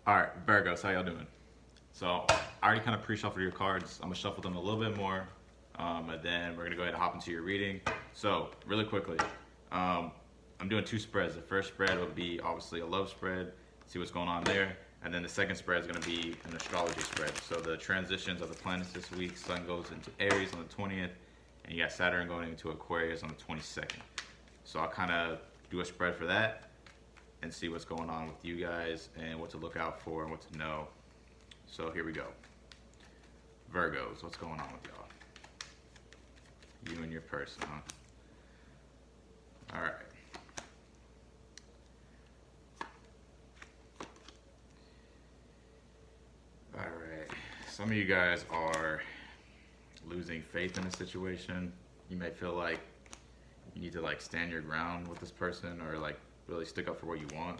All right, Virgos, how y'all doing? So I already kind of pre-shuffled your cards. I'm gonna shuffle them a little bit more, and then we're gonna go ahead and hop into your reading. So really quickly, um, I'm doing two spreads. The first spread will be obviously a love spread, see what's going on there, and then the second spread is gonna be an astrology spread. So the transitions of the planets this week: Sun goes into Aries on the 20th, and you got Saturn going into Aquarius on the 22nd. So I'll kind of do a spread for that and see what's going on with you guys and what to look out for and what to know. So here we go. Virgos, what's going on with y'all? You and your person, huh? All right. All right. Some of you guys are losing faith in a situation. You may feel like you need to like stand your ground with this person or like really stick up for what you want.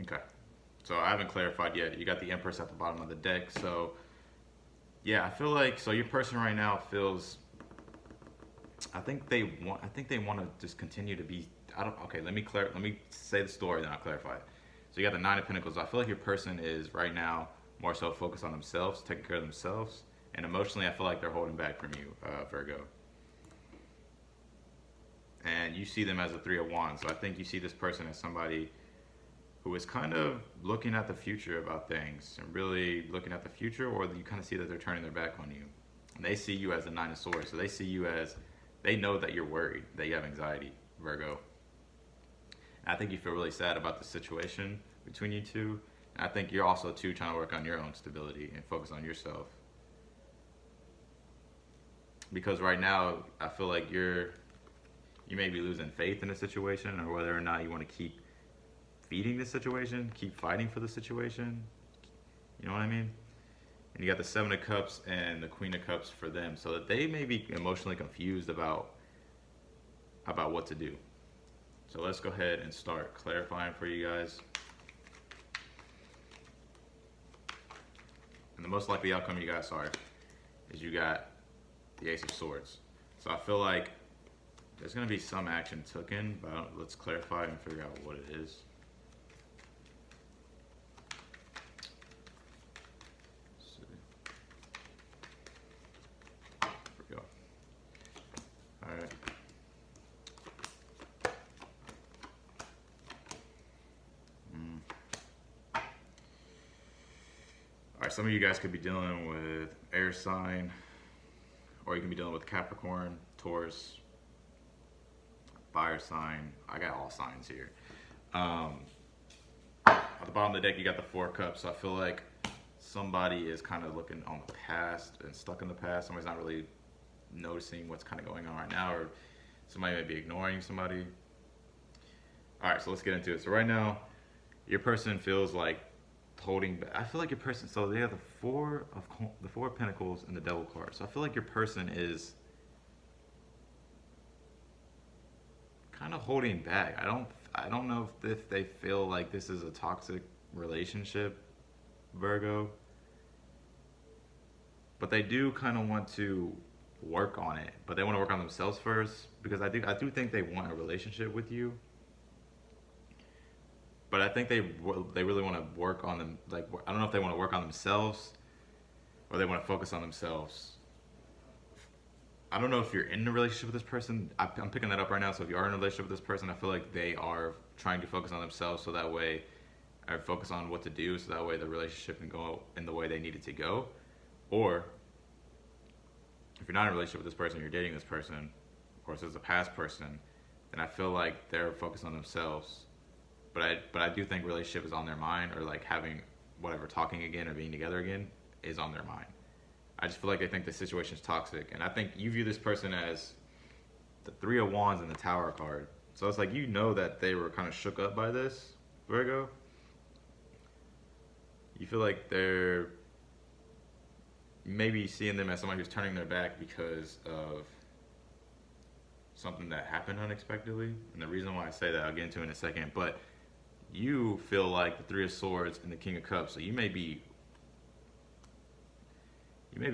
Okay. So I haven't clarified yet. You got the Empress at the bottom of the deck. So yeah, I feel like so your person right now feels I think they want to just continue to be I don't okay, let me say the story then I'll clarify it. So you got the Nine of Pentacles. I feel like your person is right now more so focused on themselves, taking care of themselves, and emotionally I feel like they're holding back from you, Virgo. And you see them as a Three of Wands. So I think you see this person as somebody who is kind of looking at the future about things and really looking at the future, or you kind of see that they're turning their back on you. And they see you as the Nine of Swords. So they see you as, they know that you're worried, that you have anxiety, Virgo. And I think you feel really sad about the situation between you two. And I think you're also too trying to work on your own stability and focus on yourself. Because right now, I feel like you may be losing faith in the situation, or whether or not you want to keep feeding the situation, keep fighting for the situation. You know what I mean? And you got the Seven of Cups and the Queen of Cups for them, so that they may be emotionally confused about what to do. So let's go ahead and start clarifying for you guys. And the most likely outcome you guys are is you got the Ace of Swords. So I feel like there's going to be some action taken, but let's clarify and figure out what it is. There we go. All right. All right, some of you guys could be dealing with air sign, or you can be dealing with Capricorn, Taurus, fire sign. I got all signs here. At the bottom of the deck, you got the Four of Cups. So I feel like somebody is kind of looking on the past and stuck in the past. Somebody's not really noticing what's kind of going on right now, or somebody may be ignoring somebody. All right, so let's get into it. So right now, your person feels like holding back. I feel like your person, so they have the Four of Pentacles and the Devil card. So I feel like your person is kind of holding back. I don't know if they feel like this is a toxic relationship, Virgo, but they do kind of want to work on it, but they want to work on themselves first, because I do think they want a relationship with you, but I think they really want to work on them. Like, I don't know if they want to work on themselves or they want to focus on themselves. I don't know if you're in a relationship with this person. I'm picking that up right now. So if you are in a relationship with this person, I feel like they are trying to focus on themselves, so that way, or focus on what to do, so that way the relationship can go in the way they need it to go. Or if you're not in a relationship with this person, you're dating this person, or if it's a past person, then I feel like they're focused on themselves. But I do think relationship is on their mind, or like having whatever, talking again or being together again is on their mind. I just feel like they think the situation is toxic, and I think you view this person as the Three of Wands and the Tower card. So it's like, you know that they were kind of shook up by this, Virgo. You feel like they're maybe seeing them as somebody who's turning their back because of something that happened unexpectedly. And the reason why I say that, I'll get into in a second. But you feel like the Three of Swords and the King of Cups, so you may be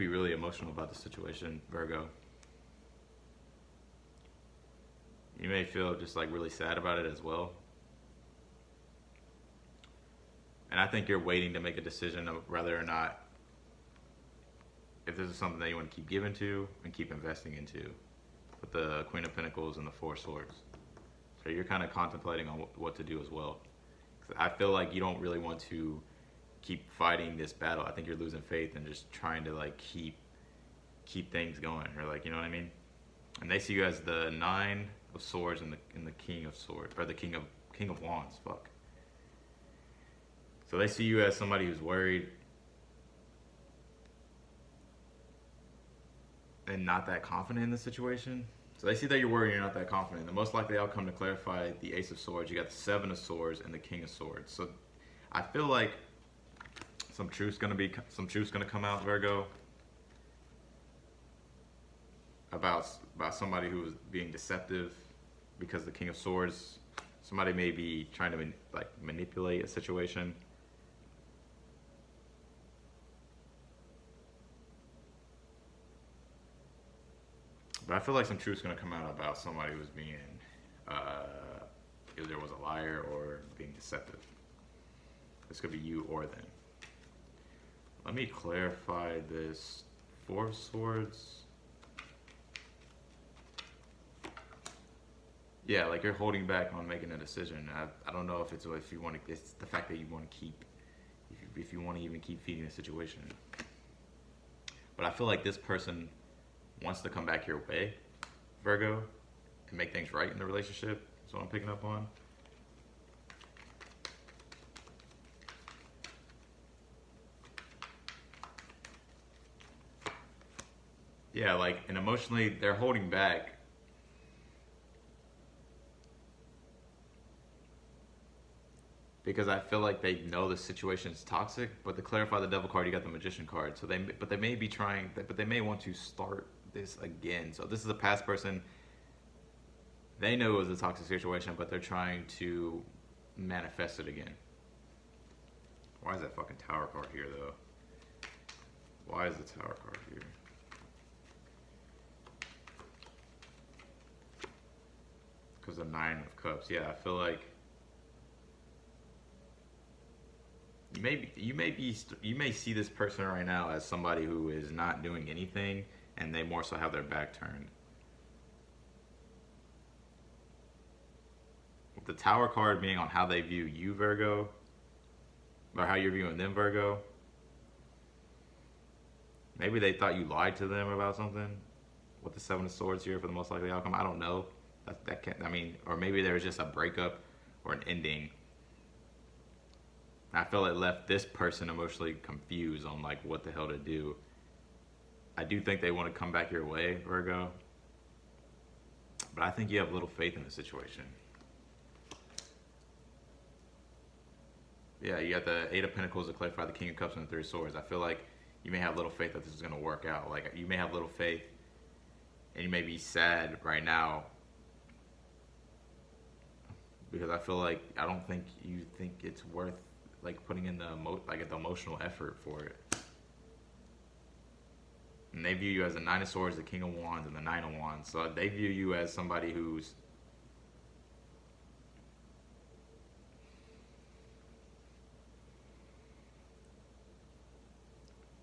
really emotional about the situation, Virgo. You may feel just like really sad about it as well. And I think you're waiting to make a decision of whether or not, if this is something that you want to keep giving to and keep investing into, with the Queen of Pentacles and the Four Swords. So you're kind of contemplating on what to do as well. I feel like you don't really want to keep fighting this battle. I think you're losing faith and just trying to like keep things going, or like, you know what I mean? And they see you as the Nine of Swords and the King of Swords, or the King of Wands. Fuck. So they see you as somebody who's worried and not that confident in the situation. So they see that you're worried and you're not that confident. The most likely outcome, to clarify the Ace of Swords, you got the Seven of Swords and the King of Swords. So I feel like some truth's gonna come out, Virgo, about somebody who is being deceptive, because the King of Swords, somebody may be trying to manipulate a situation. But I feel like some truth's gonna come out about somebody who's being either was a liar or being deceptive. This could be you or them. Let me clarify this. Four of Swords. Yeah, like you're holding back on making a decision. I don't know if it's the fact that you want to keep, if you want to even keep feeding the situation. But I feel like this person wants to come back your way, Virgo, and make things right in the relationship. That's what I'm picking up on. Yeah, like, and emotionally, they're holding back. Because I feel like they know the situation is toxic, but to clarify the Devil card, you got the Magician card. So they may want to start this again. So this is a past person. They know it was a toxic situation, but they're trying to manifest it again. Why is that fucking Tower card here, though? Why is the Tower card here? Because the Nine of Cups. Yeah, I feel like you may see this person right now as somebody who is not doing anything, and they more so have their back turned. With the Tower card being on how they view you, Virgo, or how you're viewing them, Virgo. Maybe they thought you lied to them about something. With the Seven of Swords here for the most likely outcome, I don't know. That can't. I mean, or maybe there was just a breakup or an ending. I feel it left this person emotionally confused on like what the hell to do. I do think they want to come back your way, Virgo. But I think you have little faith in the situation. Yeah, you got the Eight of Pentacles to clarify the King of Cups and the Three of Swords. I feel like you may have little faith that this is going to work out. Like, you may have little faith, and you may be sad right now, because I feel like I don't think you think it's worth like putting in the emotional effort for it. And they view you as the Nine of Swords, the King of Wands, and the Nine of Wands. So they view you as somebody who's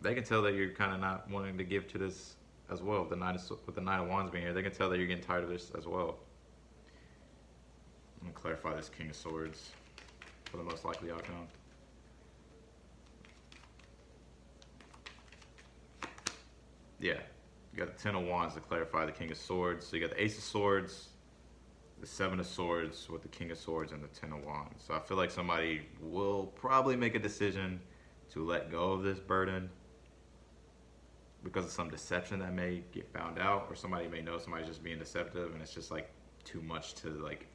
they can tell that you're kind of not wanting to give to this as well. With the Nine of Wands being here, they can tell that you're getting tired of this as well. I'm gonna clarify this King of Swords for the most likely outcome. Yeah, you got the Ten of Wands to clarify the King of Swords. So you got the Ace of Swords, the Seven of Swords with the King of Swords, and the Ten of Wands. So I feel like somebody will probably make a decision to let go of this burden because of some deception that may get found out, or somebody may know somebody's just being deceptive, and it's just like too much to like,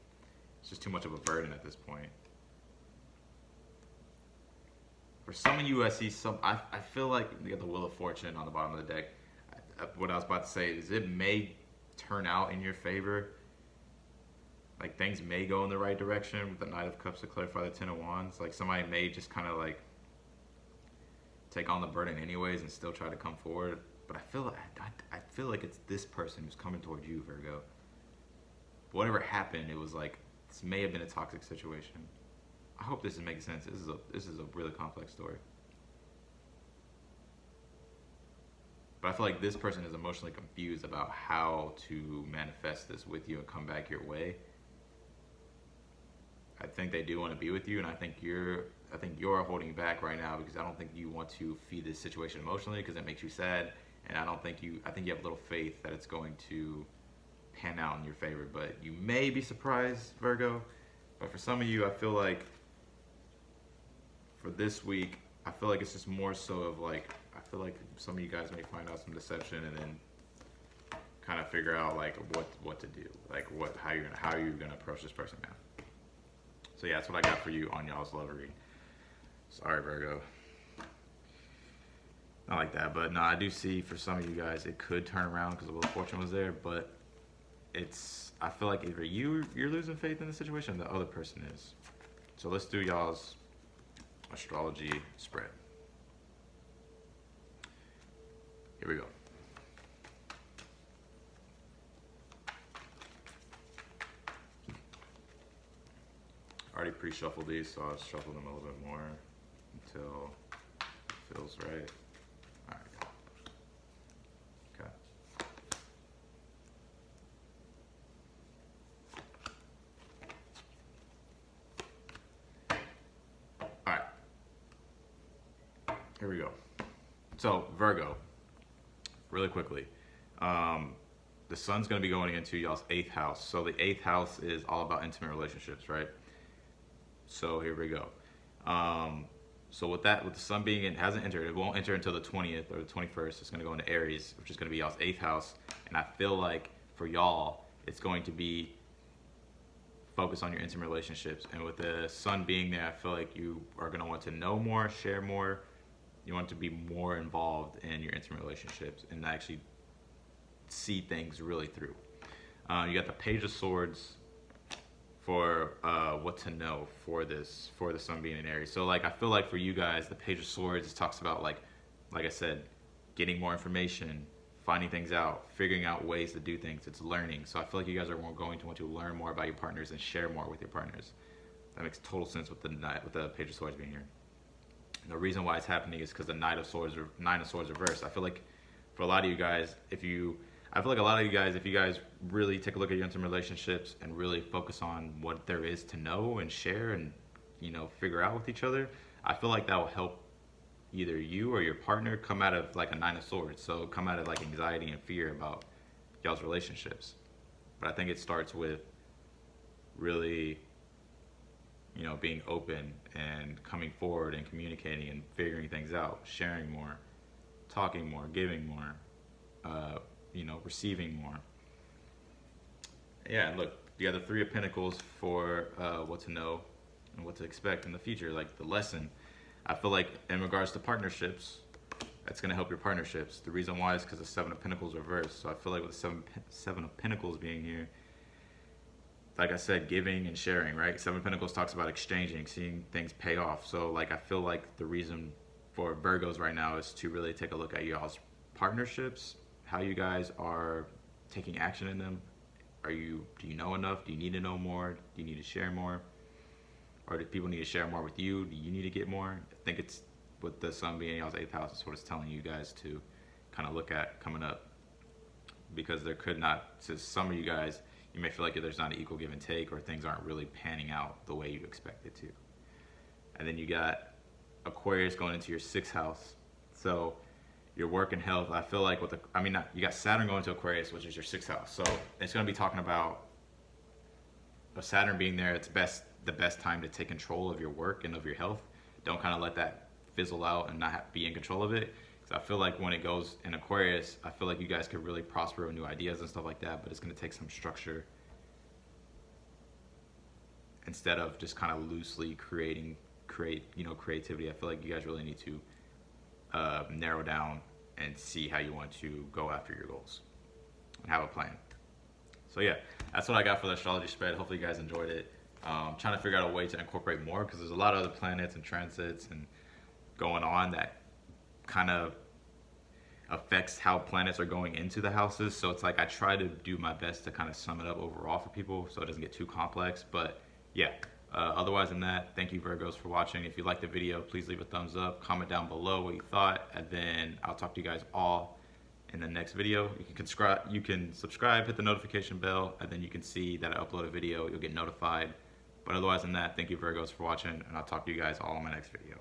it's just too much of a burden at this point. For some of you, I see I feel like you got the Wheel of Fortune on the bottom of the deck. What I was about to say is it may turn out in your favor. Like, things may go in the right direction with the Knight of Cups to clarify the Ten of Wands. Like, somebody may just kind of like take on the burden anyways and still try to come forward. But I feel like it's this person who's coming towards you, Virgo. Whatever happened, it was like, this may have been a toxic situation. I hope this is making sense. This is a really complex story. But I feel like this person is emotionally confused about how to manifest this with you and come back your way. I think they do want to be with you, and I think you're holding back right now because I don't think you want to feed this situation emotionally because it makes you sad, and I think you have little faith that it's going to pan out in your favor. But you may be surprised, Virgo. But for some of you, I feel like for this week, I feel like it's just more so of like, I feel like some of you guys may find out some deception and then kind of figure out like what to do, like how you're gonna approach this person now. So yeah, that's what I got for you on y'all's love reading. Sorry, Virgo. Not like that, but no, I do see for some of you guys it could turn around because the Wheel of Fortune was there, but I feel like either you're losing faith in the situation or the other person is. So let's do y'all's astrology spread. Here we go. I already pre-shuffled these, so I'll shuffle them a little bit more until it feels right. All right. Okay. All right. Here we go. So Virgo, really quickly. The sun's going to be going into y'all's 8th house. So the 8th house is all about intimate relationships, right? So here we go. So with the sun being in, hasn't entered, it won't enter until the 20th or the 21st. It's going to go into Aries, which is going to be y'all's 8th house. And I feel like for y'all, it's going to be focused on your intimate relationships. And with the sun being there, I feel like you are going to want to know more, share more. You want to be more involved in your intimate relationships and actually see things really through. You got the Page of Swords for what to know for the sun being in Aries. So like I feel like for you guys, the Page of Swords talks about like I said, getting more information, finding things out, figuring out ways to do things. It's learning. So I feel like you guys are going to want to learn more about your partners and share more with your partners. That makes total sense with the Page of Swords being here. And the reason why it's happening is because the Nine of Swords reversed. I feel like for a lot of you guys, if you guys really take a look at your intimate relationships and really focus on what there is to know and share and, figure out with each other, I feel like that will help either you or your partner come out of like a Nine of Swords. So come out of like anxiety and fear about y'all's relationships. But I think it starts with really, being open and coming forward and communicating and figuring things out, sharing more, talking more, giving more, receiving more. Yeah, look, you got the Three of Pentacles for what to know and what to expect in the future, like the lesson. I feel like in regards to partnerships, that's going to help your partnerships. The reason why is because the Seven of Pentacles reversed. So I feel like with the Seven of Pentacles being here, like I said, giving and sharing, right? Seven of Pentacles talks about exchanging, seeing things pay off. So like I feel like the reason for Virgos right now is to really take a look at y'all's partnerships, how you guys are taking action in them. Do you know enough? Do you need to know more? Do you need to share more? Or do people need to share more with you? Do you need to get more? I think it's with the sun being in y'all's 8th house, it's what it's telling you guys to kind of look at coming up. Because there could not, to some of you guys, you may feel like there's not an equal give and take or things aren't really panning out the way you expect it to. And then you got Aquarius going into your 6th house. So your work and health, I feel like you got Saturn going to Aquarius, which is your 6th house. So it's going to be talking about Saturn being there. It's the best time to take control of your work and of your health. Don't kind of let that fizzle out and not be in control of it. Because I feel like when it goes in Aquarius, I feel like you guys could really prosper with new ideas and stuff like that, but it's going to take some structure instead of just kind of loosely creativity. I feel like you guys really need to narrow down and see how you want to go after your goals and have a plan. So yeah, that's what I got for the astrology spread. Hopefully you guys enjoyed it. Trying to figure out a way to incorporate more because there's a lot of other planets and transits and going on that kind of affects how planets are going into the houses. So it's like I try to do my best to kind of sum it up overall for people so it doesn't get too complex. But yeah, Otherwise than that, thank you Virgos for watching. If you liked the video, please leave a thumbs up, comment down below what you thought, and then I'll talk to you guys all in the next video. You can subscribe, hit the notification bell, and then you can see that I upload a video. You'll get notified. But otherwise than that, thank you Virgos for watching, and I'll talk to you guys all in my next video.